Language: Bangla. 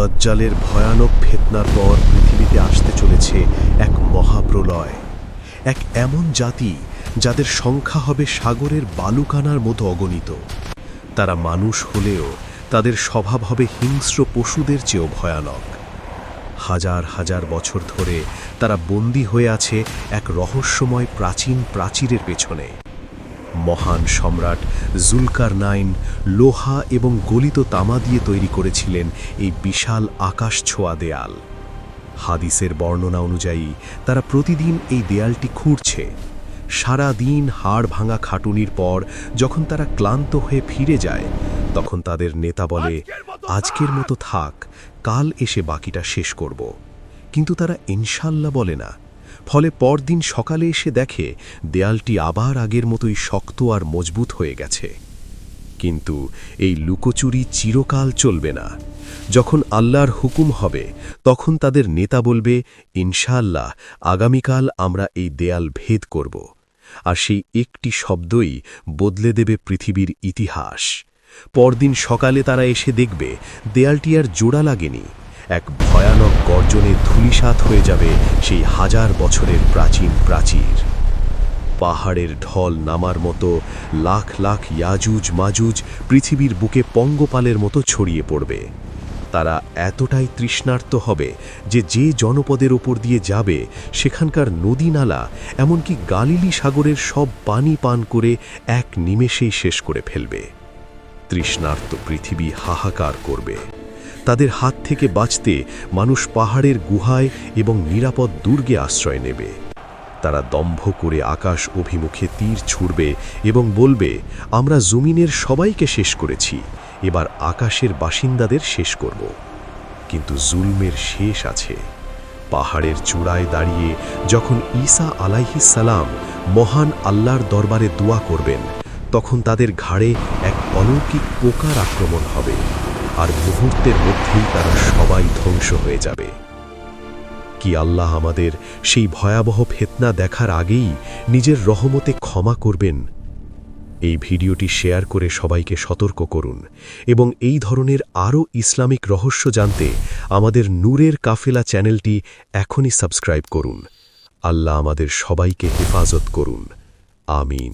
দাজ্জালের ভয়ানক ফিতনার পর পৃথিবীতে আসতে চলেছে এক মহাপ্রলয়, এক এমন জাতি যাদের সংখ্যা হবে সাগরের বালুকানার মতো অগণিত। তারা মানুষ হলেও তাদের স্বভাব হবে হিংস্র পশুদের চেয়েও ভয়ানক। হাজার হাজার বছর ধরে তারা বন্দী হয়ে আছে এক রহস্যময় প্রাচীন প্রাচীরের পেছনে। মহান সম্রাট জুলকারনাইন লোহা এবং গলিত তামা দিয়ে তৈরি করেছিলেন এই বিশাল আকাশ ছোঁয়া দেয়াল। হাদিসের বর্ণনা অনুযায়ী তারা প্রতিদিন এই দেয়ালটি খুঁড়ছে। সারা দিন হাড় ভাঙা খাটুনির পর যখন তারা ক্লান্ত হয়ে ফিরে যায়, তখন তাদের নেতা বলে, আজকের মতো থাক, কাল এসে বাকিটা শেষ করব। কিন্তু তারা ইনশাল্লাহ বলে না। ফলে পরদিন সকালে এসে দেখে দেয়ালটি আবার আগের মতোই শক্ত আর মজবুত হয়ে গেছে। কিন্তু এই লুকোচুরি চিরকাল চলবে না। যখন আল্লাহর হুকুম হবে, তখন তাদের নেতা বলবে, ইনশাআল্লাহ আগামীকাল আমরা এই দেয়াল ভেদ করব। আর সেই একটি শব্দই বদলে দেবে পৃথিবীর ইতিহাস। পরদিন সকালে তারা এসে দেখবে দেয়ালটি আর জোড়া লাগেনি। এক ভয়ানক গর্জনে ধূলিসাৎ হয়ে যাবে সেই হাজার বছরের প্রাচীন প্রাচীর। পাহাড়ের ঢল নামার মতো লাখ লাখ ইয়াজুজ মাজুজ পৃথিবীর বুকে পঙ্গপালের মতো ছড়িয়ে পড়বে। তারা এতটাই তৃষ্ণার্ত হবে যে যে জনপদের ওপর দিয়ে যাবে সেখানকার নদী নালা, এমনকি গালিলি সাগরের সব পানি পান করে এক নিমেষেই শেষ করে ফেলবে। তৃষ্ণার্ত পৃথিবী হাহাকার করবে। তাদের হাত থেকে বাঁচতে মানুষ পাহাড়ের গুহায় এবং নিরাপদ দুর্গে আশ্রয় নেবে। তারা দম্ভ করে আকাশ অভিমুখে তীর ছুড়বে এবং বলবে, আমরা জমিনের সবাইকে শেষ করেছি, এবার আকাশের বাসিন্দাদের শেষ করব। কিন্তু জুলমের শেষ আছে। পাহাড়ের চূড়ায় দাঁড়িয়ে যখন ঈসা আলাইহিস সালাম মহান আল্লাহর দরবারে দোয়া করবেন, তখন তাদের ঘাড়ে এক অলৌকিক পোকার আক্রমণ হবে, আর মুহূর্তের মধ্যেই তারা সবাই ধ্বংস হয়ে যাবে। কি আল্লাহ আমাদের সেই ভয়াবহ ফিতনা দেখার আগেই নিজের রহমতে ক্ষমা করবেন। এই ভিডিওটি শেয়ার করে সবাইকে সতর্ক করুন এবং এই ধরনের আরও ইসলামিক রহস্য জানতে আমাদের নূরের কাফেলা চ্যানেলটি এখনই সাবস্ক্রাইব করুন। আল্লাহ আমাদের সবাইকে হেফাজত করুন। আমিন।